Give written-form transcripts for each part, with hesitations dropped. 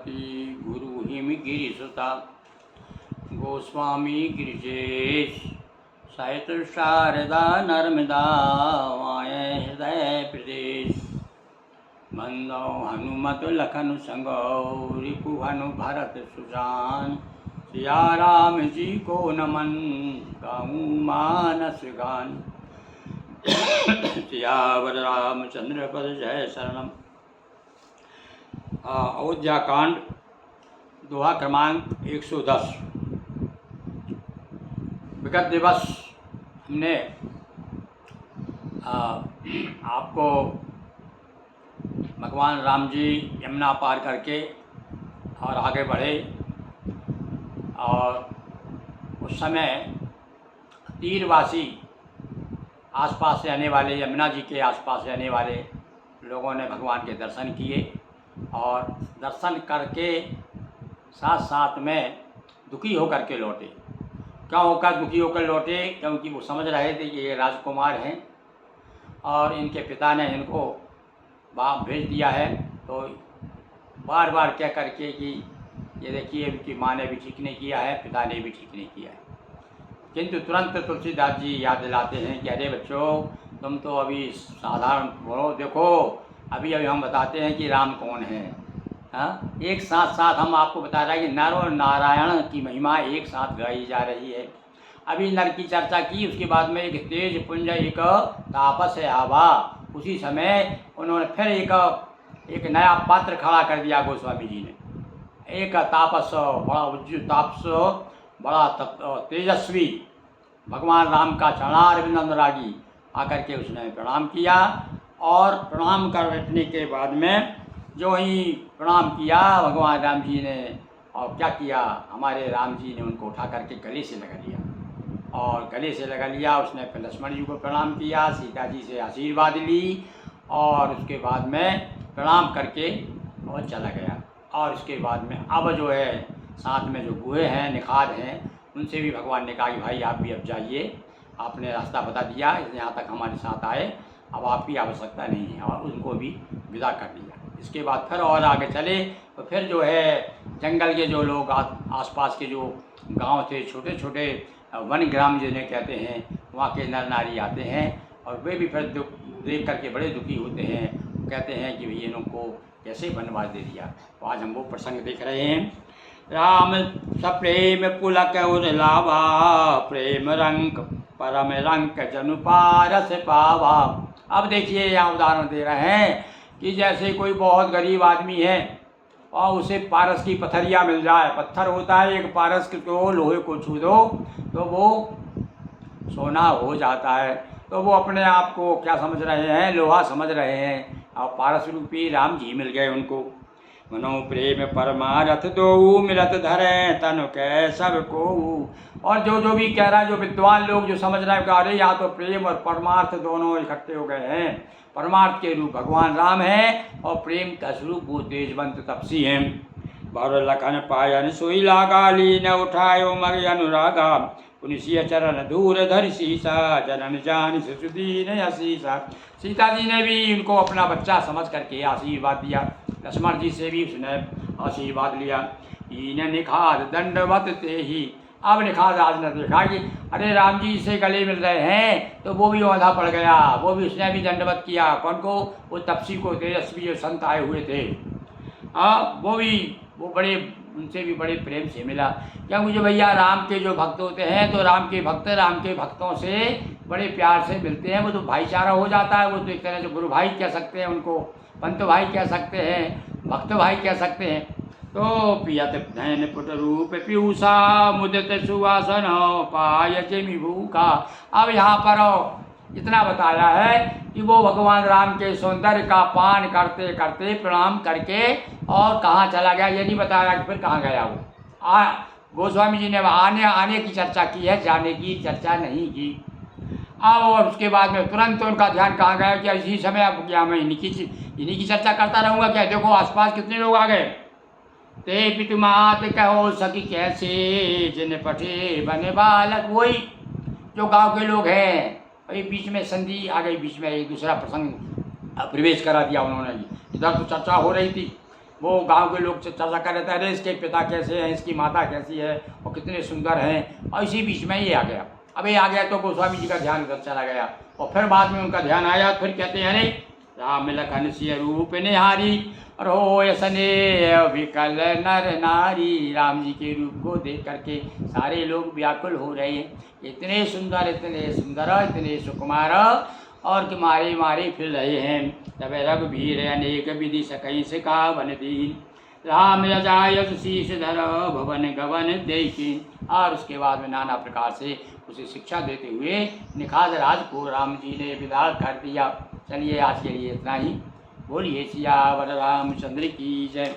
भारती गुरु him गिरिसुता Goswami Girijesh साहित्य Sharda Narmada my हृदय प्रदेश बंदो हनुमत लखन संगो रिपु हनु भरत सुजान सिया राम जी को नमन गाऊं मानस गान सियावर रामचंद्र पद जय शरणम। अयोध्या कांड दोहा क्रमांक 110। विगत दिवस हमने आपको भगवान राम जी यमुना पार करके और आगे बढ़े और उस समय तीरवासी आसपास से आने वाले, यमुना जी के आसपास से आने वाले लोगों ने भगवान के दर्शन किए और दर्शन करके साथ साथ में दुखी होकर के लौटे। क्यों होकर दुखी होकर लौटे? क्योंकि वो समझ रहे थे कि ये राजकुमार हैं और इनके पिता ने इनको बाप भेज दिया है। तो बार बार कह करके कि ये देखिए इनकी माँ ने भी ठीक नहीं किया है, पिता ने भी ठीक नहीं किया है। किंतु तुरंत तुलसीदास जी याद दिलाते हैं कि अरे बच्चों, तुम तो अभी साधारण बोलो, देखो अभी हम बताते हैं कि राम कौन है। हाँ, एक साथ साथ हम आपको बता रहे हैं कि नर और नारायण की महिमा एक साथ गाई जा रही है। अभी नर की चर्चा की, उसके बाद में एक तेज पुंज एक तापस है आवा। उसी समय उन्होंने फिर एक नया पात्र खड़ा कर दिया गोस्वामी जी ने। एक तापस, बड़ा उज्ज्वल तापस, बड़ा तेजस्वी भगवान राम का चरणारविंद अनुरागी आकर के उसने प्रणाम किया और प्रणाम करने के बाद में जो ही प्रणाम किया भगवान राम जी ने, और क्या किया, हमारे राम जी ने उनको उठा करके गले से लगा लिया और गले से लगा लिया। उसने फिर लक्ष्मण जी को प्रणाम किया, सीता जी से आशीर्वाद ली और उसके बाद में प्रणाम करके और चला गया। और उसके बाद में अब जो है साथ में जो बूढ़े हैं, निखाद हैं, उनसे भी भगवान ने कहा कि भाई आप भी अब जाइए, आपने रास्ता बता दिया, यहाँ तक हमारे साथ आए, अब आपकी आवश्यकता नहीं है, और उनको भी विदा कर दिया। इसके बाद फिर और आगे चले तो फिर जो है जंगल के जो लोग आसपास के जो गांव थे, छोटे छोटे वन ग्राम जिन्हें कहते हैं, वहाँ के नर नारी आते हैं और वे भी फिर देख करके बड़े दुखी होते हैं। कहते हैं कि भैया इनको कैसे वनवास दे दिया। तो आज हम वो प्रसंग देख रहे हैं। राम सप्रेम पुलक उर्लावा, प्रेम रंग परम रंग जनु पारस पावा। अब देखिए यहाँ उदाहरण दे रहे हैं कि जैसे कोई बहुत गरीब आदमी है और उसे पारस की पथरिया मिल जाए। पत्थर होता है एक, पारस को लोहे को छू दो तो वो सोना हो जाता है। तो वो अपने आप को क्या समझ रहे हैं? लोहा समझ रहे हैं। और पारस रूपी राम जी मिल गए उनको। मनो प्रेम परमारथ दो, मिलत धरे तनु कै सब को। और जो भी कह रहा है, जो विद्वान लोग जो समझ रहे हैं कि अरे यहाँ तो प्रेम और परमार्थ दोनों इकट्ठे हो गए हैं। परमार्थ के रूप भगवान राम हैं और प्रेम का स्वरूप वो तेजवंत तपसी हैं। भर लखन पायन सोई लागा, लीन उठायो मग अनुरागा। पुनिसिय चरण दूर धरि सीसा, जनन जान सुदीन असीसा। सीता जी ने भी उनको अपना बच्चा समझ करके आशीर्वाद दिया। लक्ष्मण जी से भी उसने आशीर्वाद लिया। इन निखाद दंडवत ते ही। अब निखाद आज ने देखा कि अरे राम जी से गले मिल रहे हैं, तो वो भी औंधा पड़ गया, वो भी उसने भी दंडवत किया। कौन को? वो तपसी को, तेजस्वी जो संत आए हुए थे। वो बड़े, उनसे भी बड़े प्रेम से मिला। क्योंकि जो भैया राम के जो भक्त होते हैं तो राम के भक्त राम के भक्तों से बड़े प्यार से मिलते हैं। वो तो भाईचारा हो जाता है। वो तो एक तरह से गुरु भाई कह सकते हैं उनको, पंत भाई कह सकते हैं, भक्त भाई कह सकते हैं। तो पियत धैन पुट रूप पीयूषा, मुदित सुवासन पाय जिमि भूखा। अब यहाँ पर इतना बताया है कि वो भगवान राम के सौंदर्य का पान करते करते प्रणाम करके और कहाँ चला गया, ये नहीं बताया कि फिर कहाँ गया वो। गोस्वामी जी ने आने की चर्चा की है, जाने की चर्चा नहीं की। अब और उसके बाद में तुरंत उनका ध्यान कहाँ गया कि इसी समय अब क्या मैं इन्हीं की चर्चा करता रहूँगा क्या? देखो आसपास कितने लोग आ गए। ते पितुमात कहो सकी कैसे, जिन पठे बने बालक। वही जो गांव के लोग हैं। अभी बीच में संधि आ गई, बीच में एक दूसरा प्रसंग प्रवेश करा दिया उन्होंने। इधर तो चर्चा हो रही थी वो गांव के लोग चर्चा कर रहे थे, अरे इसके पिता कैसे हैं, इसकी माता कैसी है और कितने सुंदर हैं। और इसी बीच में ये आ गया। अब ये आ गया तो गोस्वामी जी का ध्यान उधर चला गया और फिर बाद में उनका ध्यान आया। फिर कहते हैं, अरे राम लखन सिय रूप निहारी और हो यसने विकल नर नारी। राम जी के रूप को देख करके सारे लोग व्याकुल हो रहे हैं, इतने सुंदर इतने सुकुमार और कि मारे मारे फिर रहे हैं। तब रघुवीर अनेक विधि सकई सिखावन दीन। राम यजाय शीश धर भवन गवन देखी। और उसके बाद में नाना प्रकार से उसे शिक्षा देते हुए निखाद राज को राम जी ने विदा कर दिया। चलिए आज के लिए इतना ही। बोलिए सियावर रामचंद्र की जय।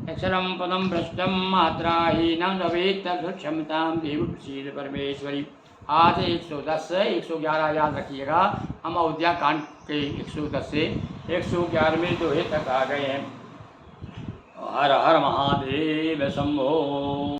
अक्षरम पदम भ्रष्टम मात्राहीनं भवेत् क्षमतां देव प्रसीद परमेश्वरी। आज 110 से 111 याद रखिएगा। हम अयोध्या कांड के 110 से 111वें दोहे तक आ गए हैं। हर हर महादेव शंभो।